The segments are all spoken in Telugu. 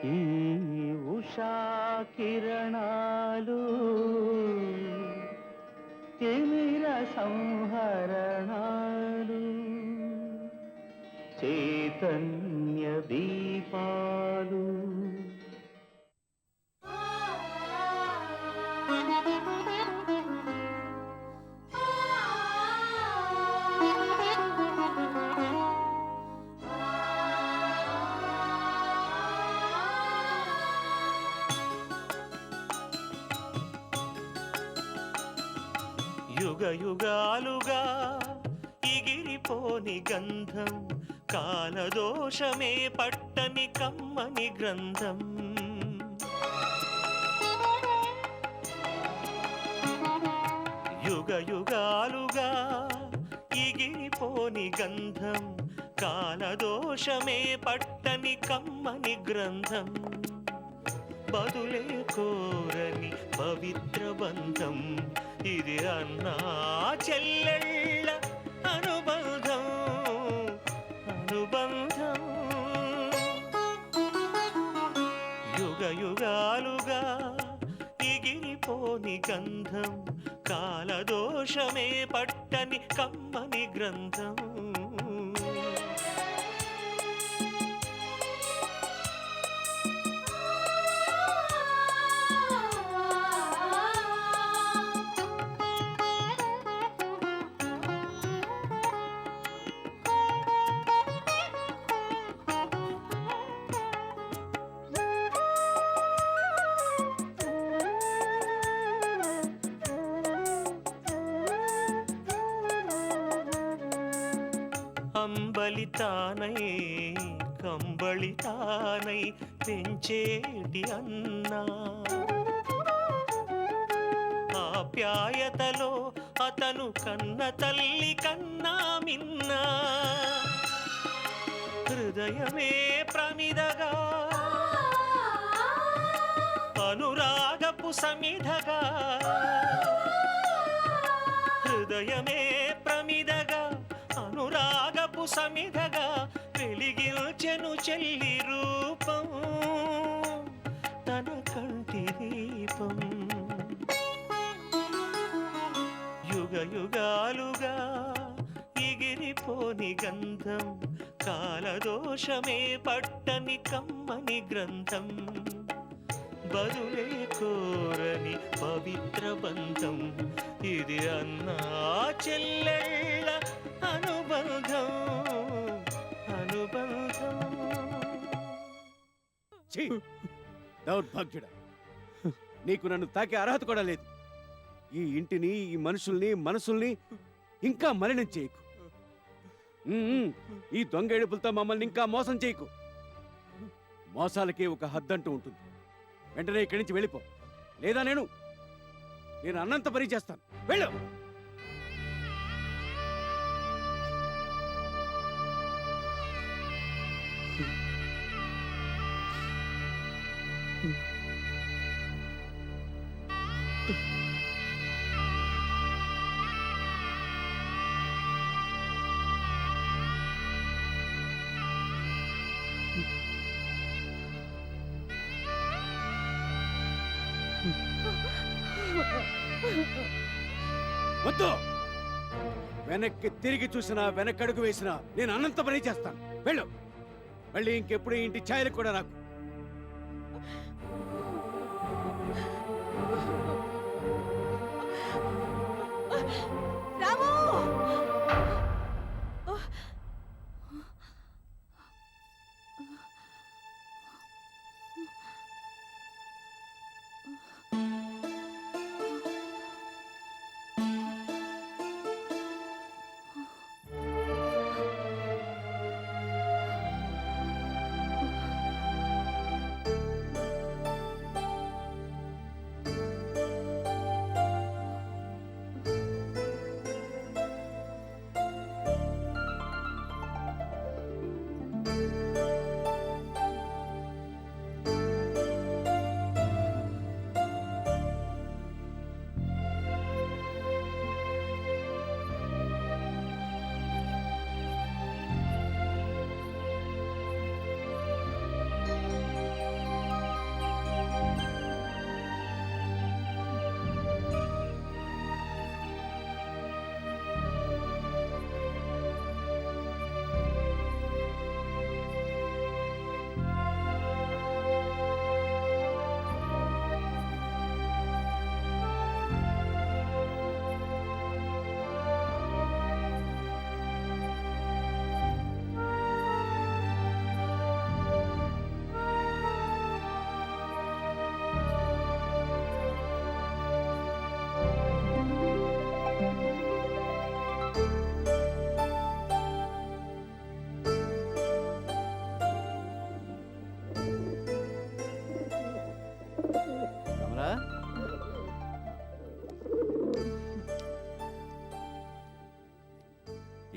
ఈ ఉషా కిరణాలు తిమిర సంహరణాలు చైతన్య దీపాలు యుగ యుగాలుగా ఇగిరిపోని గంధం కాలదోషమే పట్టని కమ్మని గ్రంథం యుగ యుగాలుగా ఇగిరిపోని గంధం కాలదోషమే పట్టని కమ్మని గ్రంథం బదులే కోరని పవిత్ర బంధం ఇది అన్నా చెల్లెళ్ళ అనుబంధం అనుబంధం యుగ యుగాలుగా ఇగిరిపోని గంధం కాలదోషమే పట్టని కమ్మని గ్రంథం అంబలితానై కంబళితానై పెంచేటి అన్నా ఆప్యాయతలో అతను కన్న తల్లి కన్నా మిన్నా హృదయమే ప్రమిదగా అనురాగపు సమిధగా హృదయమే ప్రమిదగా అనురాగపు సమిధగా వెలిగించెను చెల్లి రూపం తన కంటి దీపం యుగ యుగాలుగా ఎగిరిపోని గంధం కాలదోషమే పట్టని కమ్మని గ్రంథం బదులే కోరని పవిత్ర బంధం ఇది అన్నా చెల్లెళ్ళ అనుబంధం అనుబంధం దౌర్భాగ్యుడా, నీకు నన్ను తాకే అర్హత కూడా లేదు. ఈ ఇంటిని, ఈ మనుషుల్ని, మనసుల్ని ఇంకా మలినం చేయకు. ఈ దొంగ ఏడుపులతో మమ్మల్ని ఇంకా మోసం చేయకు. మోసాలకి ఒక హద్దంటూ ఉంటుంది. వెంటనే ఇక్కడి నుంచి వెళ్ళిపో, లేదా నేను అన్నంత పని చేస్తాను. వెళ్ళు. వద్దు. వెనక్కి తిరిగి చూసినా, వెనకడుగు వేసినా నేను అనంత పని చేస్తాను. వెళ్ళు. మళ్ళీ ఇంకెప్పుడు ఇంటి ఛాయలు కూడా నాకు.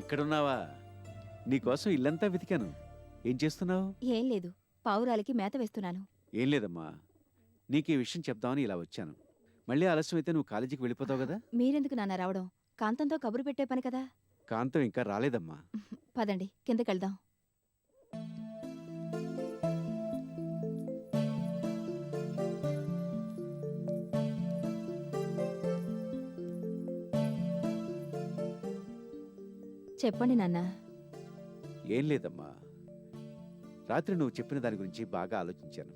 ఇక్కడున్నావా? నీకోసం ఇల్లంతా వెతికాను. ఏం చేస్తున్నావు? ఏం లేదు, పావురాలకి మేత వేస్తున్నాను. ఏం లేదమ్మా, నీకు ఈ విషయం చెప్దామని ఇలా వచ్చాను. మళ్ళీ ఆలస్యం అయితే నువ్వు కాలేజీకి వెళ్ళిపోతావు కదా. మీరెందుకు నాన్న రావడం? కాంతంతో కబురు పెట్టే పని కదా. కాంతం ఇంకా రాలేదమ్మా. పదండి, కిందకెళ్దాం. చెప్పండి నాన్న. ఏం లేదమ్మా, రాత్రి నువ్వు చెప్పిన దాని గురించి బాగా ఆలోచించాను.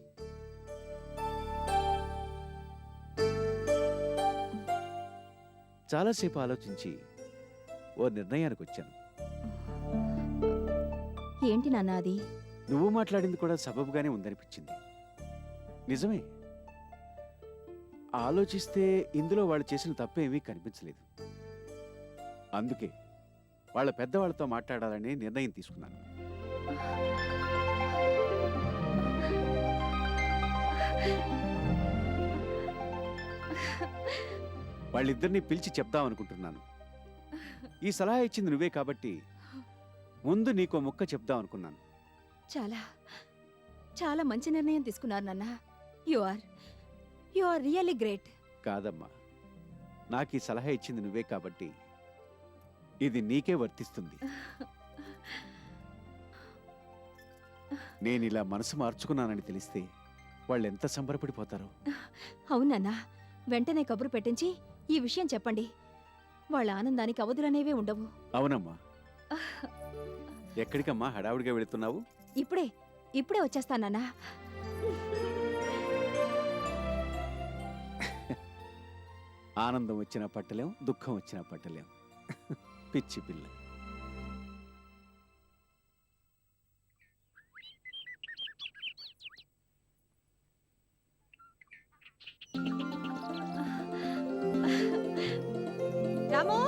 చాలాసేపు ఆలోచించి ఓ నిర్ణయానికి వచ్చాను. ఏంటి నాన్న అది? నువ్వు మాట్లాడింది కూడా సబబుగానే ఉందనిపించింది. నిజమే, ఆలోచిస్తే ఇందులో వాళ్ళు చేసిన తప్పేమీ కనిపించలేదు. అందుకే వాళ్ళ పెద్దవాళ్ళతో మాట్లాడాలని నిర్ణయం తీసుకున్నాను. వాళ్ళిద్దరినీ పిలిచి చెప్దామనుకుంటున్నాను. ఈ సలహా ఇచ్చింది నువ్వే కాబట్టి ముందు నీకో ముక్క చెప్దామనుకున్నాను. చాలా చాలా మంచి నిర్ణయం తీసుకున్నారు నాన్న. You are really great. కాదమ్మా, నాకు ఈ సలహా ఇచ్చింది నువ్వే కాబట్టి ఇది నీకే వర్తిస్తుంది. నేనిలా మనసు మార్చుకున్నానని తెలిస్తే వాళ్ళెంత సంబరపడిపోతారో. అవునన్నా, వెంటనే కబురు పెట్టించి ఈ విషయం చెప్పండి. వాళ్ళ ఆనందానికి అవధులనేవే ఉండవు. అవునమ్మా. ఎక్కడికమ్మా హడావుడిగా వెళుతున్నావు? ఇప్పుడే వచ్చేస్తానన్నా. ఆనందం వచ్చినా పట్టలేం, దుఃఖం వచ్చినా పట్టలేం. పిచ్చి పిల్ల. రాము,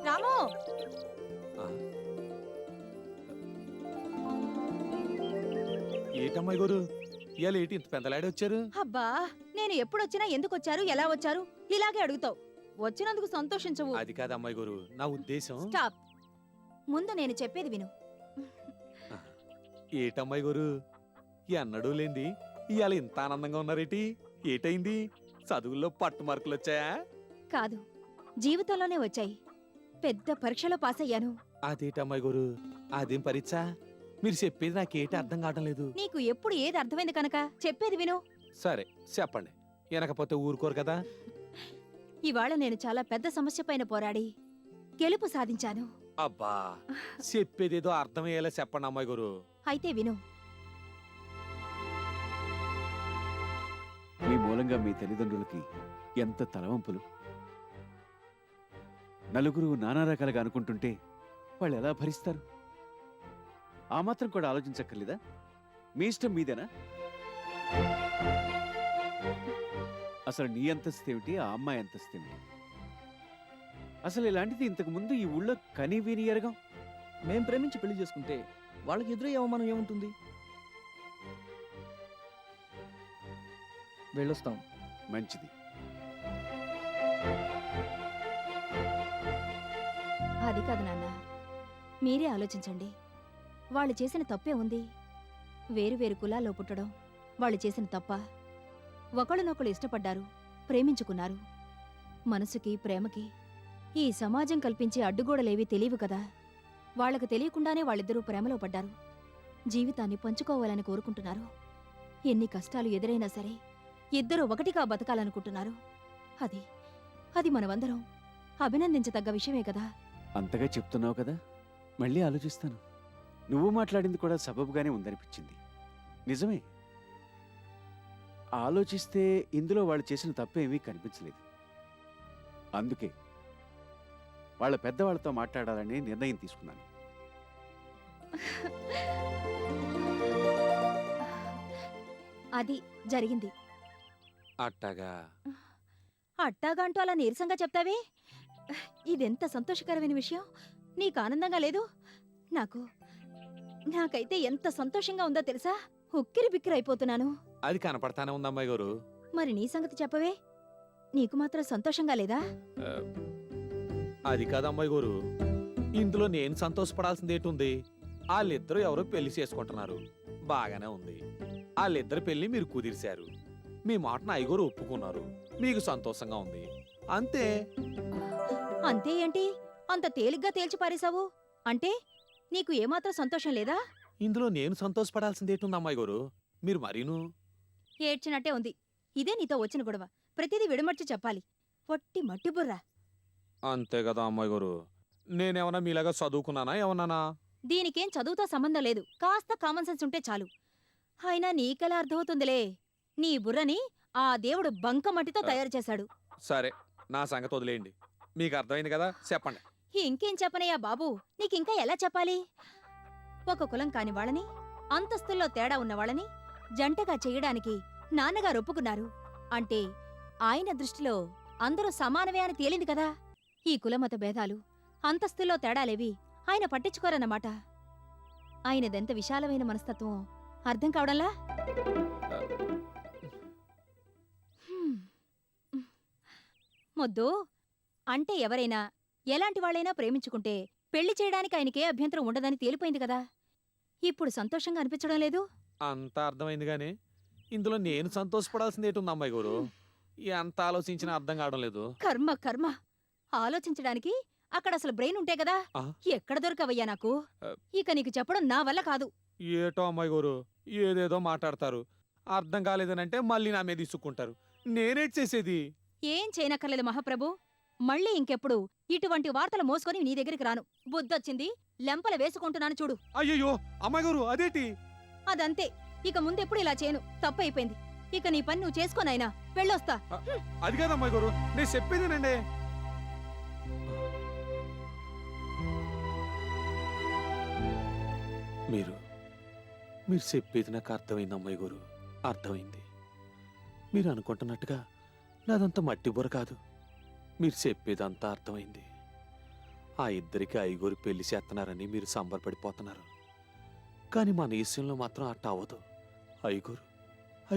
రాము, ఏటమ్మాయి గారు, ఇవాళ ఏంటి ఇంత పెద్దలాడి వచ్చారు? అబ్బా, నేను ఎప్పుడొచ్చినా ఎందుకు వచ్చారు, ఎలా వచ్చారు ఇలాగే అడుగుతావు. వచ్చినందుకు సంతోషించవు. అది కాదు అమ్మాయి గారు, నా ఉద్దేశం. స్టాప్. ముందు నేను చెప్పేది విను. ఏటమ్మాయి గారు, ఎన్నడూ లేంది ఇవాళ ఇంత ఆనందంగా ఉన్నారేటి? ఏటైంది? చదువుల్లో పట్టు మార్కులు వచ్చాయా? కాదు, జీవితంలోనే వచ్చాయి. పెద్ద పరీక్షలో పాస్ అయ్యాను. అదేటమ్మాయి గారు, అదేం పరీక్ష? మీరు చెప్పేది నాకేటి అర్థం కావటం లేదు. నీకు ఎప్పుడు ఏది అర్థమైంది కనుక చెప్పేది విను. సరే చెప్పండి, వినకపోతే ఊరుకోరు కదా. ఇవాళ నేను చాలా పెద్ద సమస్య పైన పోరాడి గెలుపు సాధించాను. అబ్బా, చెప్పేదేదో అర్థమయ్యేలా చెప్పండి అమ్మాయి గారు. అయితే విను. మీ మూలంగా మీ తల్లిదండ్రులకి ఎంత తలవంపులు. నలుగురు నానా రకాలుగా అనుకుంటుంటే వాళ్ళు ఎలా భరిస్తారు? ఆ మాత్రం కూడా ఆలోచించక్కర్లేదా? మీ ఇష్టం మీదేనా? అసలు నీ అంతస్తు ఏమిటి, ఆ అమ్మాయి అంతస్తు ఏమిటి? అసలు ఇలాంటిది ఇంతకు ముందు ఈ ఊళ్ళో కని విని ఎరగం. మేం ప్రేమించి పెళ్లి చేసుకుంటే వాళ్ళకి ఎదురయ్యే అవమానం ఏముంటుంది? వెళ్ళొస్తాం. మంచిది. అది కాదు నాన్న, మీరే ఆలోచించండి. వాళ్ళు చేసిన తప్పే ఉంది. వేరు వేరు కులాల్లో పుట్టడం వాళ్ళు చేసిన తప్ప? ఒకళ్ళనొకళ్ళు ఇష్టపడ్డారు, ప్రేమించుకున్నారు. మనసుకి ప్రేమకి ఈ సమాజం కల్పించే అడ్డుగోడలేవీ తెలియవు కదా. వాళ్లకు తెలియకుండానే వాళ్ళిద్దరూ ప్రేమలో పడ్డారు. జీవితాన్ని పంచుకోవాలని కోరుకుంటున్నారు. ఎన్ని కష్టాలు ఎదురైనా సరే ఇద్దరూ ఒకటిగా బతకాలనుకుంటున్నారు. అది మనమందరం అభినందించదగ్గ విషయమే కదా. అంతగా చెప్తున్నావు కదా, మళ్ళీ ఆలోచిస్తాను. నువ్వు మాట్లాడింది కూడా సబబుగానే ఉందనిపించింది. నిజమే, ఆలోచిస్తే ఇందులో వాళ్ళు చేసిన తప్పేమీ కనిపించలేదు. అందుకే వాళ్ళ పెద్దవాళ్ళతో మాట్లాడాలని నిర్ణయం తీసుకున్నాను. అది జరిగింది. అట్టగా అట్టాగంటూ అలా నీరసంగా చెప్తావే? ఇదెంత సంతోషకరమైన విషయం. నీకు ఆనందంగా లేదు? నాకైతే ఎంత సంతోషంగా ఉందో తెలుసా? ఉక్కిరి బిక్కిరి అయిపోతున్నాను. అది కనపడతానే ఉంది అమ్మాయి గారు. మరి నీ సంగతి చెప్పవే, నీకు మాత్రం సంతోషంగా లేదా? అది కాదు అమ్మాయి గారు, ఇందులో నేను సంతోషపడాల్సింది ఏటుంది? వాళ్ళిద్దరూ ఎవరో పెళ్లి చేసుకుంటున్నారు, బాగానే ఉంది. వాళ్ళిద్దరి పెళ్లి మీరు కుదిర్చారు, మీ మాటను ఐగోరు ఒప్పుకున్నారు, మీకు సంతోషంగా ఉంది, అంతే. అంతే ఏంటి అంత తేలిగ్గా తేల్చి పారేశావు? అంటే నీకు ఏమాత్రం సంతోషం లేదా? ఇందులో నేను సంతోషపడాల్సింది ఏటుంది అమ్మాయి గారు? మీరు మరీను ఏడ్చినట్టే ఉంది. ఇదే నీతో వచ్చిన గొడవ. ప్రతిదీ విడమర్చి చెప్పాలి. పొట్టి మట్టి బుర్రా. అంతే కదా అమ్మాయి గారు. నేనేమన్నా మీలాగా చదువుకున్నానా ఏమన్నానా? దీనికేం చదువుతో సంబంధం లేదు. కాస్త కామన్ సెన్స్ ఉంటే చాలు. అయినా నీకెలా అర్థమవుతుందిలే. నీ బుర్రని ఆ దేవుడు బంకమట్టితో తయారు చేశాడు. సరే, నా సంగతి వదిలేయండి. మీకు అర్థమైంది కదా, చెప్పండి. ఇంకేం చెప్పనయ్యా బాబూ, నీకింకా ఎలా చెప్పాలి? ఒక కులం కాని వాళ్ళని, అంతస్తుల్లో తేడా ఉన్న వాళ్ళని జంటగా చెయ్యడానికి నాన్నగారు ఒప్పుకున్నారు. అంటే ఆయన దృష్టిలో అందరూ సమానమే అని తేలింది కదా. ఈ కులమత భేదాలు, అంతస్తుల్లో తేడాలేవి ఆయన పట్టించుకోరన్నమాట. ఆయనదెంత విశాలమైన మనస్తత్వం అర్థం కావడంలా? మొద్దు, అంటే ఎవరైనా ఎలాంటి వాళ్ళైనా ప్రేమించుకుంటే పెళ్లి చేయడానికి ఆయనకే అభ్యంతరం ఉండదని తేలిపోయింది కదా. ఇప్పుడు సంతోషంగా అనిపించడం లేదు? అంతా అర్థమైంది గానీ ఇందులో నేను సంతోషపడాల్సింది ఏటుంది అమ్మాయి గారు? ఎంత ఆలోచించినా అర్థం కావడం లేదు. కర్మ కర్మ. ఆలోచించడానికి అక్కడ అసలు బ్రెయిన్ ఉంటే కదా. ఆ? ఎక్కడ దొరకవయ్యా నాకు? ఇక నీకు చెప్పడం నా వల్ల కాదు. ఏటో అమ్మాయి గారు, ఏదేదో మాట్లాడతారు, అర్థం కాలేదనంటే మళ్ళీ నా మీద ఇసుక్కుంటారు. నేనే చేసేది? ఏం చేయనక్కర్లేదు మహాప్రభు. మళ్ళీ ఇంకెప్పుడు ఇటువంటి వార్తలు మోసుకొని నీ దగ్గరికి రాను. బుద్ధొచ్చింది, లెంపలు వేసుకుంటున్నాను చూడు. అయ్యయ్యో అమ్మాయి గారు, అదేటి? అదంతే. ఇక ముందెప్పుడు ఇలా చేయను. తప్పైపోయింది. ఇక నీ పని నువ్వు చేసుకోనైనా. వెళ్ళొస్తా. అది కాదు అమ్మాయి గారు, నేను చెప్పేదేనండి. మీరు చెప్పేది నాకు అర్థమైంది అమ్మాయి గారు, అర్థమైంది. మీరు అనుకుంటున్నట్టుగా నాదంతా మట్టి బుర్ర కాదు. మీరు చెప్పేదంతా అర్థమైంది. ఆ ఇద్దరికి ఐగోరు పెళ్లి చేస్తున్నారని మీరు సంబరపడిపోతున్నారు. కానీ మన విషయంలో మాత్రం అట్ట అవ్వదు.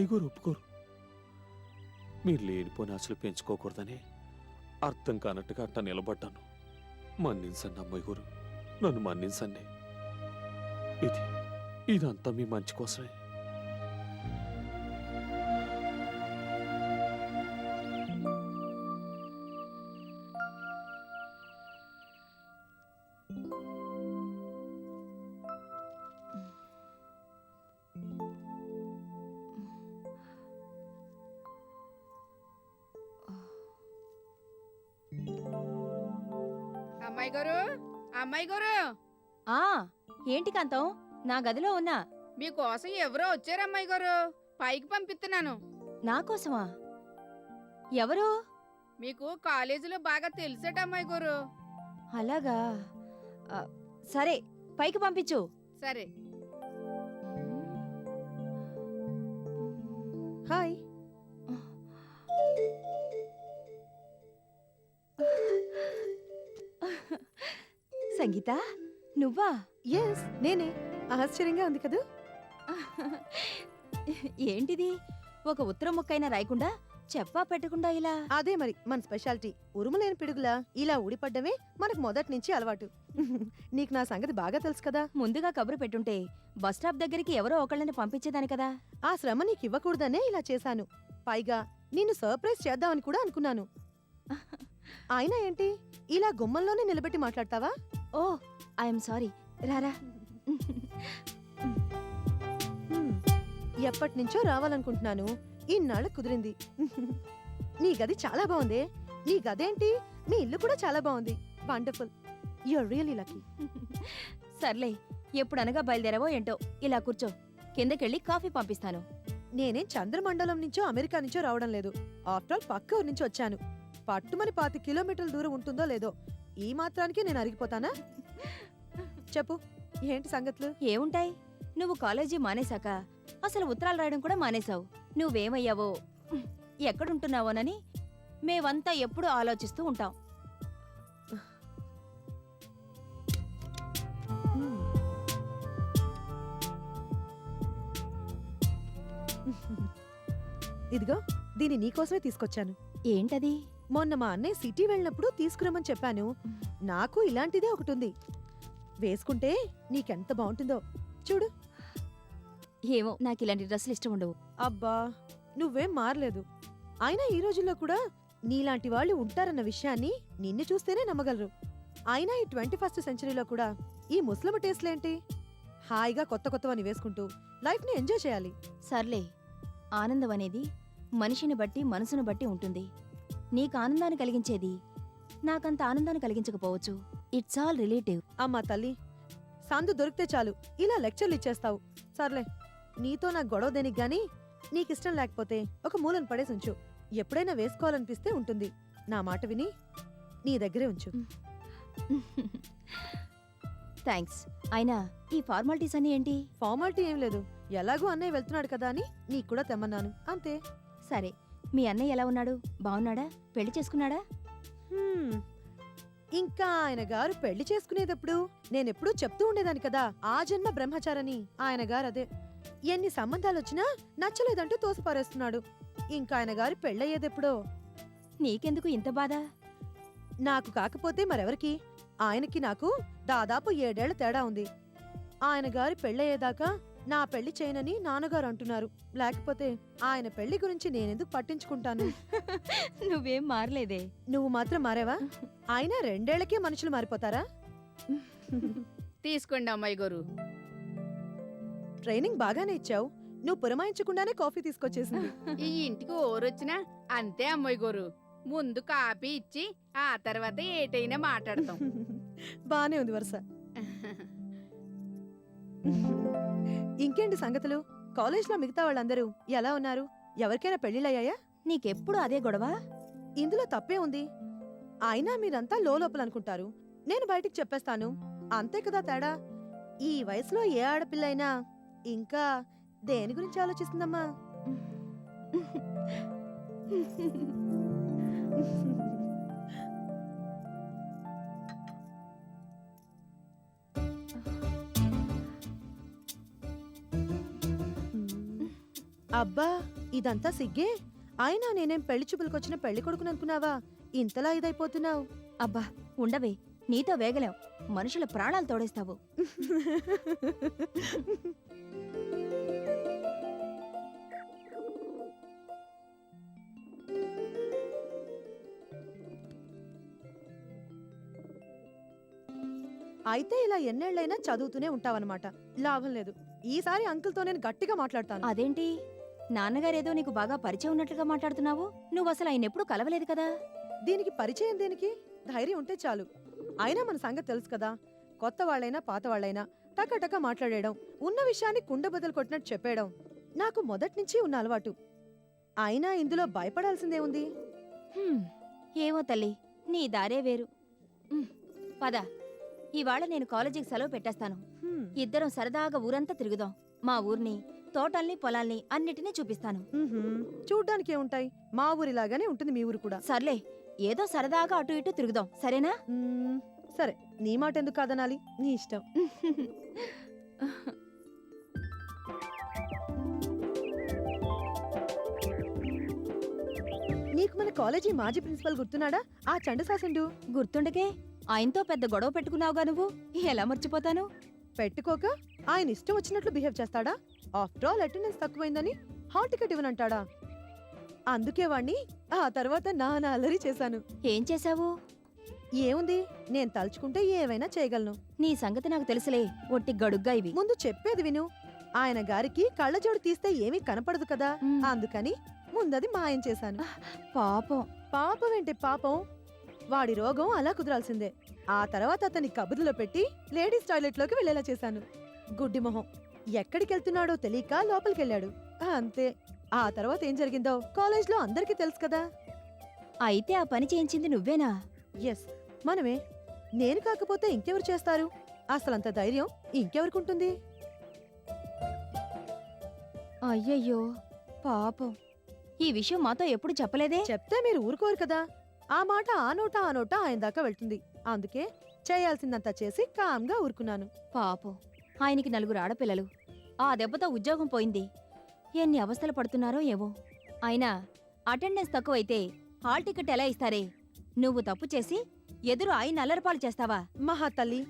ఐగోరు ఒప్పుకోరు. మీరు లేనిపోని ఆశలు పెంచుకోకూడదని అర్థం కానట్టుగా అట్ట నిలబడ్డాను. మన్నించండి అమ్మాయి గారు, నన్ను మన్నించండి. ఇదంతా మీ మంచి కోసమే. అమ్మాయి గారు, అమ్మాయి గారు, ఆ ఏంటి కాంతం? నా గదిలో ఉన్నా. మీకోసం ఎవరో వచ్చారమ్మాయి గారు. పైకి పంపిస్తున్నాను. నాకోసమా? ఎవరు? మీకు కాలేజీలో బాగా తెలిసేట అమ్మాయి గారు. అలాగా. ఆ, సరే, పైకి పంపించు. సరే. హాయ్. సంగీత, నువ్వా? ఎస్, నేనే. ఆశ్చర్యంగా ఉంది కదూ? ఏంటిది? ఒక ఉత్తరం ముక్కైనా రాయకుండా, చెప్పా పెట్టకుండా ఇలా? అదే మరి మన స్పెషాలిటీ. ఉరుములేని పిడుగులా ఇలా ఊడిపడ్డమే మనకు మొదటి నుంచి అలవాటు. నీకు నా సంగతి బాగా తెలుసు కదా. ముందుగా కబురు పెట్టుంటే బస్టాప్ దగ్గరికి ఎవరో ఒకళ్ళని పంపించేదాని కదా. ఆ శ్రమ నీకు ఇవ్వకూడదనే ఇలా చేశాను. పైగా నిన్ను సర్ప్రైజ్ చేద్దామని కూడా అనుకున్నాను. అయినా ఏంటి ఇలా గుమ్మంలోనే నిలబెట్టి మాట్లాడతావా? ఓ, ఐఎమ్ సారీ. రారా. ఎప్పటినుంచో రావాలనుకుంటున్నాను. ఇన్నాళ్ళు కుదిరింది. నీ గది చాలా బాగుంది. నీ గదేంటి, మీ ఇల్లు కూడా చాలా బాగుంది. వండర్ఫుల్. You're really lucky. సర్లే, ఎప్పుడనగా బయలుదేరావో ఏంటో. ఇలా కూర్చో, కిందకెళ్ళి కాఫీ పంపిస్తాను. నేనేం చంద్రమండలం నుంచో అమెరికా నుంచో రావడం లేదు. ఆఫ్టర్ ఆల్ పక్క ఊరి నుంచి వచ్చాను. పట్టుమని 5 కిలోమీటర్ల దూరం ఉంటుందో లేదో. ఈ మాత్రానికి నేను అరిగిపోతానా? చెప్పు, ఏంటి సంగతులు? ఏముంటాయి? నువ్వు కాలేజీ మానేశాక అసలు ఉత్తరాలు రాయడం కూడా మానేశావు. నువ్వేమయ్యావో, ఎక్కడుంటున్నావోనని మేవంతా ఎప్పుడూ ఆలోచిస్తూ ఉంటాం. ఇదిగో, దీన్ని నీకోసమే తీసుకొచ్చాను. ఏంటది? మొన్న మా అన్నయ్య సిటీ వెళ్ళినప్పుడు తీసుకురమ్మని చెప్పాను. నాకు ఇలాంటిదే ఒకటి ఉంది. వేసుకుంటే నీకెంత బాగుంటుందో చూడు. ఏమో నాకు ఇలాంటి డ్రెస్సులు ఇష్టం ఉండవు. అబ్బా, నువ్వేం మారలేదు. అయినా ఈ రోజుల్లో కూడా నీలాంటి వాళ్ళు ఉంటారన్న విషయాన్ని నిన్ను చూస్తేనే నమ్మగలరు. అయినా ఈ 21st సెంచరీలో కూడా ఈ ముస్లిం టేస్ట్లేంటి? హాయిగా కొత్త కొత్తవని వేసుకుంటూ లైఫ్ని ఎంజాయ్ చేయాలి. సర్లే, ఆనందం అనేది మనిషిని బట్టి మనసును బట్టి ఉంటుంది. నీకు ఆనందాన్ని కలిగించేది నాకంత ఆనందాన్ని కలిగించకపోవచ్చు. It's all relative. అమ్మా తల్లి, సందు దొరికితే చాలు ఇలా లెక్చర్లు ఇచ్చేస్తావు. సర్లే, నీతో నాకు గొడవ దేనికి గాని నీకిష్టం లేకపోతే ఒక మూలను పడేసి ఉంచు. ఎప్పుడైనా వేసుకోవాలనిపిస్తే ఉంటుంది. నా మాట విని నీ దగ్గరే ఉంచు. థ్యాంక్స్. అయినా ఈ ఫార్మాలిటీస్ అన్నీ ఏంటి? ఫార్మాలిటీ ఏం లేదు. ఎలాగూ అన్నయ్య వెళ్తున్నాడు కదా అని నీకు కూడా తెమ్మన్నాను అంతే. సరే, మీ అన్నయ్య ఎలా ఉన్నాడు? బాగున్నాడా? పెళ్లి చేసుకున్నాడా? హ్మ్. ఇంకా ఆయన గారు పెళ్లి చేసుకునేటప్పుడు నేనెప్పుడూ చెప్తూ ఉండేదాన్ని కదా, ఆ జన్మ బ్రహ్మచారని. ఆయన గారు అదే. ఎన్ని సంబంధాలొచ్చినా నచ్చలేదంటూ తోసిపారేస్తున్నాడు. ఇంకా ఆయన గారి పెళ్ళయ్యేదెప్పుడో. నీకెందుకు ఇంత బాధ? నాకు కాకపోతే మరెవరికి? ఆయనకి నాకు దాదాపు 7 ఏళ్ల తేడా ఉంది. ఆయన గారి పెళ్ళయ్యేదాకా నా పెళ్లి చేయనని నాన్నగారు అంటున్నారు. లేకపోతే ఆయన పెళ్లి గురించి నేనెందుకు పట్టించుకుంటాను? నువ్వేం మారలేదే. నువ్వు మాత్రం మారేవా? అయినా 2 ఏళ్లకే మనుషులు మారిపోతారా? తీసుకోండి అమ్మాయి గారు. ట్రైనింగ్ బాగానే ఇచ్చావు. నువ్వు పురమాయించకుండానే కాఫీ తీసుకొచ్చేసింది. ఈ ఇంటికి ఓరొచ్చినా అంతే అమ్మాయి గారు. ముందు కాపీ ఇచ్చి ఆ తర్వాత ఏటైనా మాట్లాడతాం. బానే ఉంది వరుస. ఇంకేంటి సంగతులు? కాలేజ్లో మిగతా వాళ్ళందరూ ఎలా ఉన్నారు? ఎవరికైనా పెళ్లిళ్ళయ్యాయా? నీకెప్పుడు అదే గొడవ? ఇందులో తప్పే ఉంది. అయినా మీరంతా లోపలనుకుంటారు, నేను బయటికి చెప్పేస్తాను. అంతే కదా తేడా. ఈ వయసులో ఏ ఆడపిల్లైనా ఇంకా దేని గురించి ఆలోచిస్తుందమ్మా? అబ్బా, ఇదంతా సిగ్గే. అయినా నేనేం పెళ్లి చూపులకొచ్చిన పెళ్లి కొడుకుని అనుకున్నావా? ఇంతలా ఇదైపోతున్నావు. అబ్బా ఉండవే, నీతో వేగలేం. మనుషుల ప్రాణాలు తోడేస్తావు. అయితే ఇలా ఎన్నేళ్లైనా చదువుతూనే ఉంటావన్నమాట. లాభం లేదు. ఈసారి అంకుల్తో నేను గట్టిగా మాట్లాడతాను. అదేంటి? నాన్నగారేదో నీకు బాగా పరిచయం ఉన్నట్లుగా మాట్లాడుతున్నావు. నువ్వసలు ఆయనెప్పుడు కలవలేదు కదా. దీనికి పరిచయం దేనికి? ధైర్యం ఉంటే చాలు. అయినా మన సంగతి తెలుసు కదా. కొత్త వాళ్ళైనా పాత వాళ్ళైనా టక మాట్లాడేయడం, ఉన్న విషయాన్ని కుండ బదులు కొట్టినట్టు చెప్పేయడం నాకు మొదట్నుంచి ఉన్న అలవాటు. అయినా ఇందులో భయపడాల్సిందే ఉంది. హ్మ్, ఏమో తల్లి, నీ దారే వేరు. పద, ఇవాళ నేను కాలేజీకి సెలవు పెట్టేస్తాను. ఇద్దరం సరదాగా ఊరంతా తిరుగుదాం. మా ఊర్ని, తోటల్ని, పొలాల్ని అన్నిటినీ చూపిస్తాను. చూడ్డానికి ఏముంటాయి, మా ఊరిలాగానే ఉంటుంది మీ ఊరు కూడా. సర్లే, ఏదో సరదాగా అటు ఇటు తిరుగుదాం, సరేనా? సరే, నీ మాట ఎందుకు కాదనాలి, నీ ఇష్టం. నీకు మన కాలేజీ మాజీ ప్రిన్సిపల్ గుర్తున్నాడా? ఆ చండశాసనుడు. గుర్తుండకే, ఆయనతో పెద్ద గొడవ పెట్టుకున్నావుగా నువ్వు. ఎలా మర్చిపోతాను? పెట్టుకోక ఆయన ఇష్టం వచ్చినట్లు బిహేవ్ చేస్తాడా? ఆఫ్టర్ ఆల్ అటెండెన్స్ తక్కువైందని హాల్ టికెట్ ఇవ్వనంటాడా? అందుకే వాణ్ణి ఆ తర్వాత నానా అల్లరి చేశాను. ఏం చేశావు? ఏముంది, నేను తలుచుకుంటే ఏవైనా చేయగలను. నీ సంగతి నాకు తెలుసులే, ఒట్టి గడుగ్గా ఇవి. ముందు చెప్పేది విను. ఆయన గారికి కళ్ళజోడు తీస్తే ఏమీ కనపడదు కదా, మ్. అందుకని ముందది మాయం చేశాను. పాపం. పాపం ఏంటి పాపం, వాడి రోగం అలా కుదరాల్సిందే. ఆ తర్వాత అతన్ని కబుర్లో పెట్టి లేడీస్ టాయిలెట్ లోకి వెళ్లేలా చేశాను. గుడ్డి మొహం ఎక్కడికెళ్తున్నాడో తెలియక లోపలికెళ్ళాడు, అంతే. ఆ తర్వాత ఏం జరిగిందో కాలేజ్లో అందరికీ తెలుసు కదా. అయితే ఆ పని చేయించింది నువ్వేనా? ఎస్, మనమే. నేను కాకపోతే ఇంకెవరు చేస్తారు? అసలంత ధైర్యం ఇంకెవరికుంటుంది? అయ్యయ్యో పాపం, ఈ విషయం మాతో ఎప్పుడు చెప్పలేదే. చెప్తే మీరు ఊరుకోరు కదా. ఆ మాట ఆ నోట ఆయన దాకా వెళ్తుంది. అందుకే చేయాల్సిందంతా చేసి కామ్గా ఊరుకున్నాను. పాపం, ఆయనకి 4 ఆడపిల్లలు. ఆ దెబ్బతో ఉద్యోగం పోయింది. ఎన్ని అవస్థలు పడుతున్నారో ఏవో. అయినా అటెండెన్స్ తక్కువైతే హాల్ టికెట్ ఎలా ఇస్తారే? నువ్వు తప్పు చేసి ఎదురు ఆయన అల్లరిపాలు చేస్తావా? మహా తల్లి,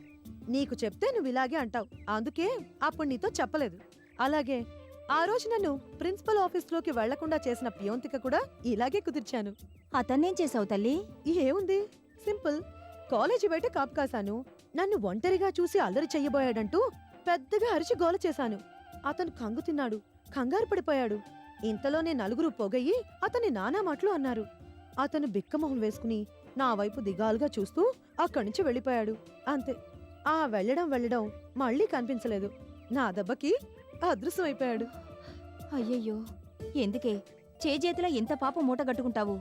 నీకు చెప్తే నువ్వు ఇలాగే అంటావు, అందుకే అప్పుడు నీతో చెప్పలేదు. అలాగే ఆ రోజు నన్ను ప్రిన్సిపల్ ఆఫీస్లోకి వెళ్లకుండా చేసిన పియోంతిక కూడా ఇలాగే కుదిర్చాను. అతన్నేం చేసావు తల్లి? ఏముంది, సింపుల్. కాలేజీ బయట కాపు కాశాను. నన్ను ఒంటరిగా చూసి అల్లరి చెయ్యబోయాడంటూ పెద్దగా అరిచి గోల చేశాను. అతను కంగు తిన్నాడు, కంగారు పడిపోయాడు. ఇంతలోనే నలుగురు పొగయి అతని నానా మాటలు అన్నారు. అతను బిక్కమొహం వేసుకుని నా వైపు దిగాలుగా చూస్తూ అక్కడి నుంచి వెళ్ళిపోయాడు. అంతే. ఆ వెళ్ళడం మళ్ళీ కనిపించలేదు. నా దెబ్బకి అదృశ్యమైపోయాడు. అయ్యయ్యో, ఎందుకే చేజేతిలో ఇంత పాప మూట గట్టుకుంటావు?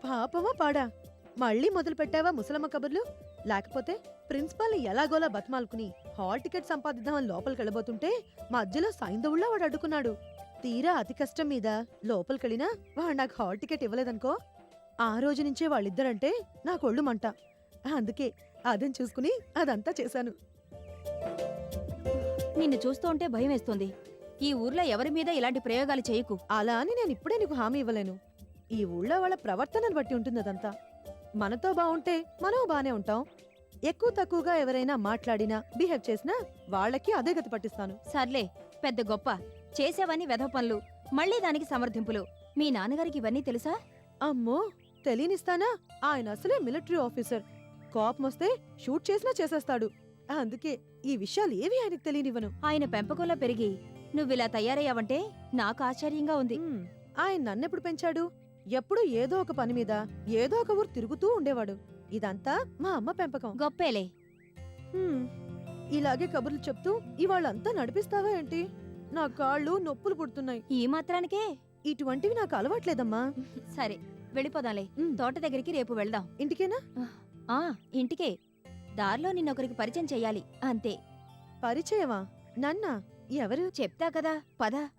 పాపమా పాడా, మళ్ళీ మొదలు పెట్టావా ముసలమ్మ కబుర్లు? లేకపోతే ప్రిన్సిపాల్ని ఎలాగోలా బతిమాలుకుని హాల్ టికెట్ సంపాదిద్దామని లోపలికెళ్ళబోతుంటే మధ్యలో సైందవుళ్ళ వాడు అడ్డుకున్నాడు. తీరా అతి కష్టం మీద లోపలికెళ్ళినా వాడు నాకు హాల్ టికెట్ ఇవ్వలేదనుకో. ఆ రోజు నుంచే వాళ్ళిద్దరంటే నాకు ఒళ్ళు మంట. అందుకే అదని చూసుకుని అదంతా చేశాను. నిన్ను చూస్తూ ఉంటే భయం వేస్తోంది. ఈ ఊర్లో ఎవరి మీద ఇలాంటి ప్రయోగాలు చేయకు. అలా అని నేను ఇప్పుడే నీకు హామీ ఇవ్వలేను. ఈ ఊళ్ళో వాళ్ళ ప్రవర్తనను బట్టి ఉంటుంది అదంతా. మనతో బావుంటే మనం బానే ఉంటాం. ఎక్కువ తక్కువగా ఎవరైనా మాట్లాడినా బిహేవ్ చేసినా వాళ్ళకి అదే గతి పట్టిస్తాను. సర్లే, పెద్ద గొప్ప చేసేవన్నీ వెధవ పనులు, మళ్ళీ దానికి సమర్థింపులు. మీ నాన్నగారికి ఇవన్నీ తెలుసా? అమ్మో, తెలియనిస్తానా? ఆయన అసలే మిలిటరీ ఆఫీసర్. కోపమొస్తే షూట్ చేసినా చేసేస్తాడు. అందుకే ఈ విషయాలు ఏవి ఆయనకు తెలియనివ్వను. ఆయన పెంపకంలో పెరిగి నువ్విలా తయారయ్యావంటే నాకు ఆశ్చర్యంగా ఉంది. ఆయన నన్నెప్పుడు పెంచాడు? ఎప్పుడూ ఏదో ఒక పని మీద ఏదో ఒక ఊరు తిరుగుతూ ఉండేవాడు. ఇదంతా మా అమ్మ పెంపకం. గొప్పేలే. హ్మ్. ఇలాగే కబుర్లు చెప్తూ ఇవాళ్ళంతా నడిపిస్తావా ఏంటి? నా కాళ్ళు నొప్పులు పుడుతున్నాయి. ఈ మాత్రానికే? ఇటువంటివి నాకు అలవాట్లేదమ్మా. సరే, వెళ్ళిపోదాంలే. ఉమ్. తోట దగ్గరికి రేపు వెళ్దాం. ఇంటికేనా? ఆ, ఇంటికే. దారిలో నిన్నొకరికి పరిచయం చెయ్యాలి, అంతే. పరిచయమా? నన్నా? ఎవరు? చెప్తా కదా, పద.